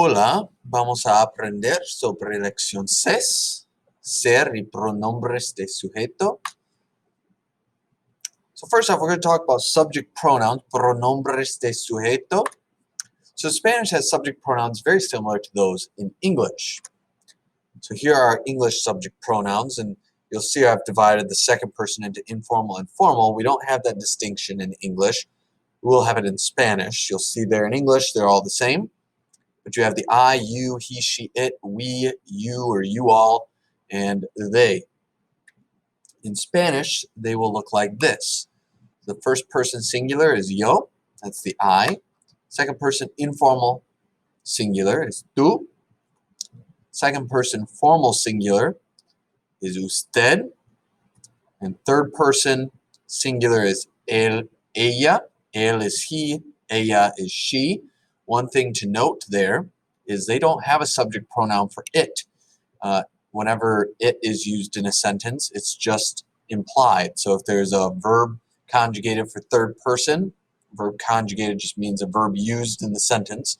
Hola, vamos a aprender sobre lección 6, ser y pronombres de sujeto. So first off, we're going to talk about subject pronouns, pronombres de sujeto. So Spanish has subject pronouns very similar to those in English. So here are English subject pronouns, and you'll see I've divided the second person into informal and formal. We don't have that distinction in English. We'll have it in Spanish. You'll see there in English, they're all the same. But you have the I, you, he, she, it, we, you, or you all, and they. In Spanish, they will look like this. The first person singular is yo, that's the I. Second person informal singular is tú. Second person formal singular is usted. And third person singular is él, ella. Él is he, ella is she. One thing to note there is they don't have a subject pronoun for it. Whenever it is used in a sentence, it's just implied. So if there's a verb conjugated for third person, verb conjugated just means a verb used in the sentence.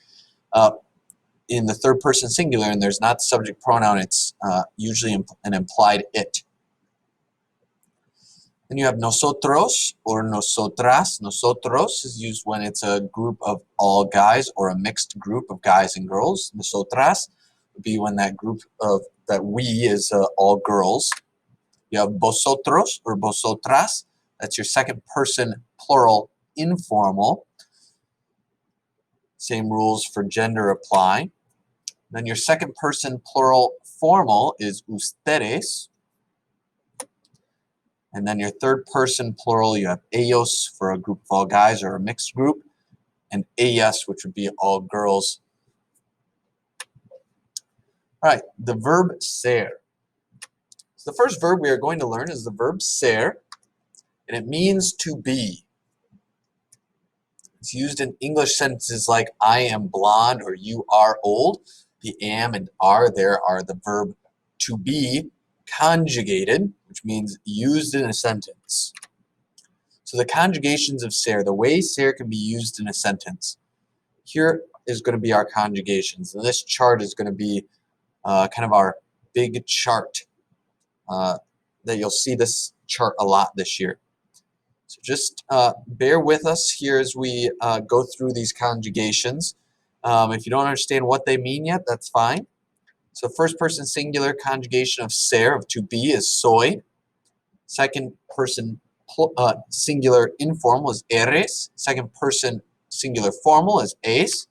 In the third person singular, and there's not the subject pronoun, it's usually an implied it. Then you have nosotros or nosotras. Nosotros is used when it's a group of all guys or a mixed group of guys and girls. Nosotras would be when that group of that we is all girls. You have vosotros or vosotras. That's your second person plural informal. Same rules for gender apply. Then your second person plural formal is ustedes. And then your third person plural, you have ellos for a group of all guys or a mixed group, and ellas, which would be all girls. All right, the verb ser. So the first verb we are going to learn is the verb ser, and it means to be. It's used in English sentences like I am blonde or you are old. The am and are there are the verb to be conjugated, which means used in a sentence. So the conjugations of ser, the way ser can be used in a sentence. Here is going to be our conjugations. And this chart is going to be kind of our big chart that you'll see this chart a lot this year. So just bear with us here as we go through these conjugations. If you don't understand what they mean yet, that's fine. So first person singular conjugation of ser, of to be, is soy. Second person singular informal is eres. Second person singular formal is es.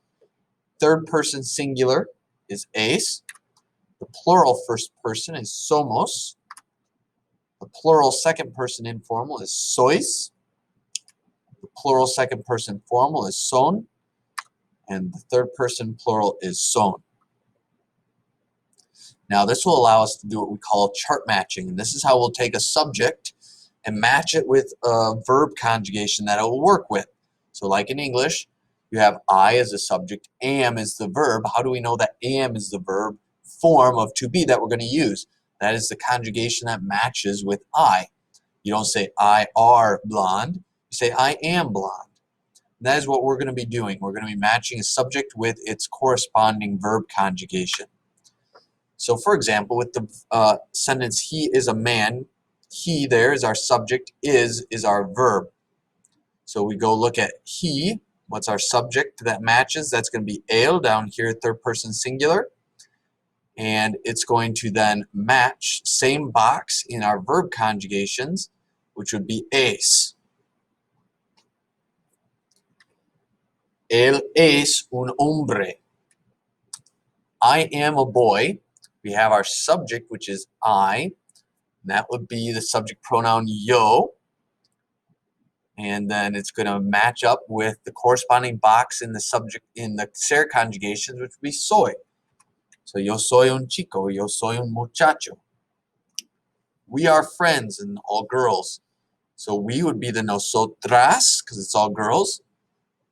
Third person singular is es. The plural first person is somos. The plural second person informal is sois. The plural second person formal is son. And the third person plural is son. Now this will allow us to do what we call chart matching. And this is how we'll take a subject and match it with a verb conjugation that it will work with. So like in English, you have I as a subject, am is the verb. How do we know that am is the verb form of to be that we're going to use? That is the conjugation that matches with I. You don't say I are blonde. You say I am blonde. That is what we're going to be doing. We're going to be matching a subject with its corresponding verb conjugation. So for example, with the sentence, he is a man, he there is our subject, is our verb. So we go look at he, what's our subject that matches? That's going to be él down here, third person singular. And it's going to then match, same box in our verb conjugations, which would be es. Él es un hombre. I am a boy. We have our subject, which is I. And that would be the subject pronoun yo. And then it's going to match up with the corresponding box in the subject in the ser conjugations, which would be soy. So yo soy un chico, yo soy un muchacho. We are friends and all girls. So we would be the nosotras, because it's all girls.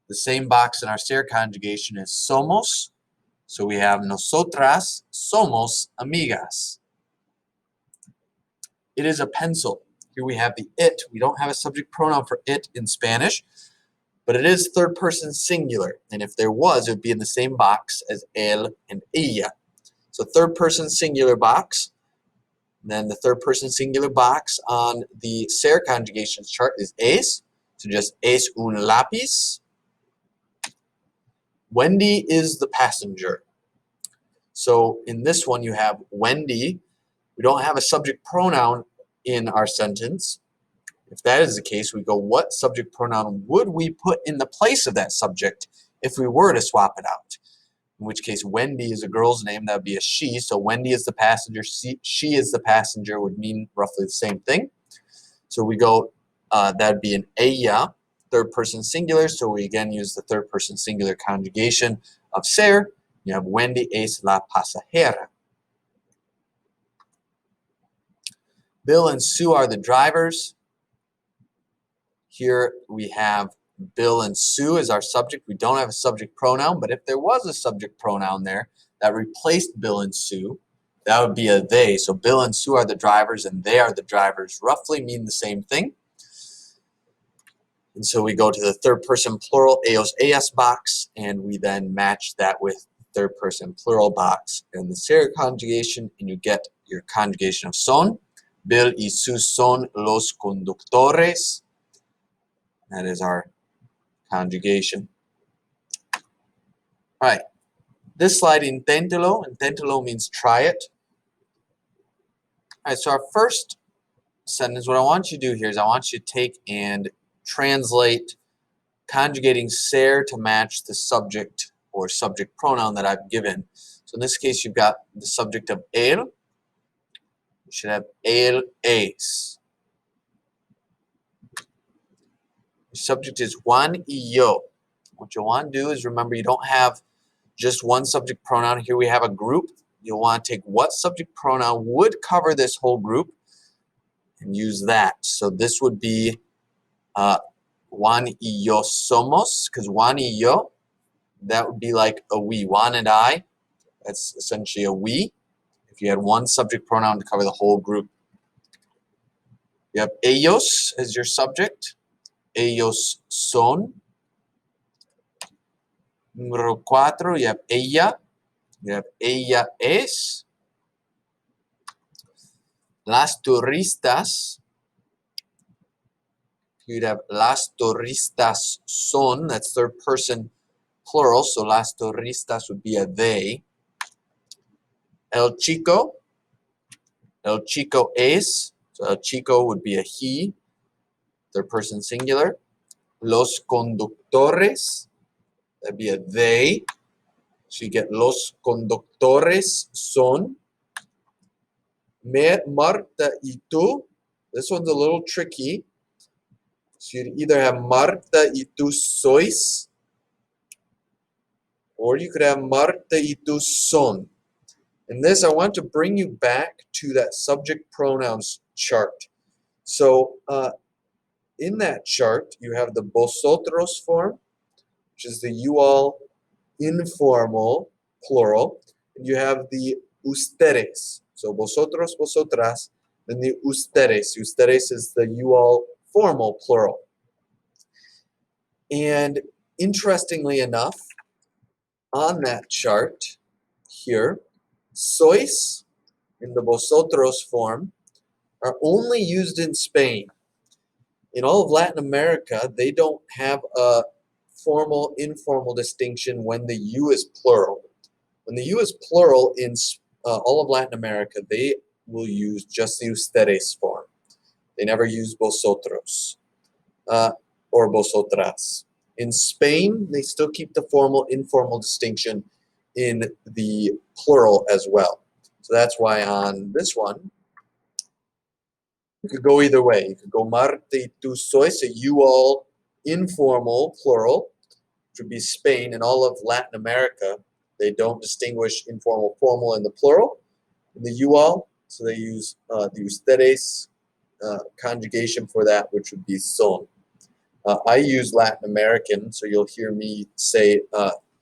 The same box in our ser conjugation is somos. So we have nosotras somos amigas. It is a pencil. Here we have the it. We don't have a subject pronoun for it in Spanish. But it is third person singular, and if there was, it would be in the same box as él and ella. So third person singular box. Then the third person singular box on the ser conjugations chart is es. So just es un lápiz. Wendy is the passenger. So in this one you have Wendy. We don't have a subject pronoun in our sentence. If that is the case, we go, what subject pronoun would we put in the place of that subject if we were to swap it out? In which case, Wendy is a girl's name. That would be a she. So Wendy is the passenger. She is the passenger would mean roughly the same thing. So we go, that would be an ella, third person singular. So we again use the third person singular conjugation of ser. You have Wendy es la pasajera. Bill and Sue are the drivers. Here we have Bill and Sue as our subject. We don't have a subject pronoun, but if there was a subject pronoun there that replaced Bill and Sue, that would be a they. So Bill and Sue are the drivers and they are the drivers roughly mean the same thing. And so we go to the third person plural ellos, ellas box, and we then match that with third person plural box and the ser conjugation, and you get your conjugation of son. Bill y Sue son los conductores. That is our conjugation. All right. This slide, inténtelo. Inténtelo means try it. All right, so our first sentence, what I want you to do here is I want you to take and translate conjugating ser to match the subject or subject pronoun that I've given. So in this case, you've got the subject of él. You should have él es. The subject is Juan y yo. What you want to do is remember you don't have just one subject pronoun. Here we have a group. You'll want to take what subject pronoun would cover this whole group and use that. So this would be Juan y yo somos, because Juan y yo, that would be like a we. Juan and I, that's essentially a we. If you had one subject pronoun to cover the whole group. You have ellos as your subject. Ellos son. Número 4, you have ella. You have ella es. Las turistas. You'd have las turistas son. That's third person plural. So las turistas would be a they. El chico. El chico es. So el chico would be a he. Third person singular. Los conductores. That'd be a they. So you get los conductores son. Marta y tú. This one's a little tricky. So you'd either have Marta y tú sois, or you could have Marta y tú son. In this, I want to bring you back to that subject pronouns chart. So in that chart, you have the vosotros form, which is the you-all informal plural, and you have the ustedes. So vosotros, vosotras, then the ustedes. Ustedes is the you-all formal plural. And interestingly enough, on that chart here, sois in the vosotros form are only used in Spain. In all of Latin America, they don't have a formal, informal distinction when the U is plural. When the U is plural in all of Latin America, they will use just the ustedes form. They never use vosotros or vosotras. In Spain, they still keep the formal, informal distinction in the plural as well. So that's why on this one, you could go either way. You could go Marta y tú sois, a you-all informal plural, which would be Spain. And all of Latin America, they don't distinguish informal, formal in the plural. In the you-all, so they use the ustedes conjugation for that, which would be son. I use Latin American, so you'll hear me say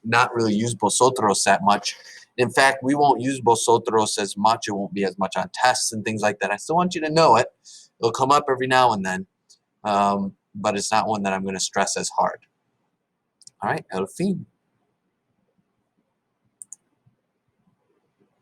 not really use vosotros that much. In fact, we won't use vosotros as much. It won't be as much on tests and things like that. I still want you to know it. It'll come up every now and then, but it's not one that I'm going to stress as hard. All right, el fin.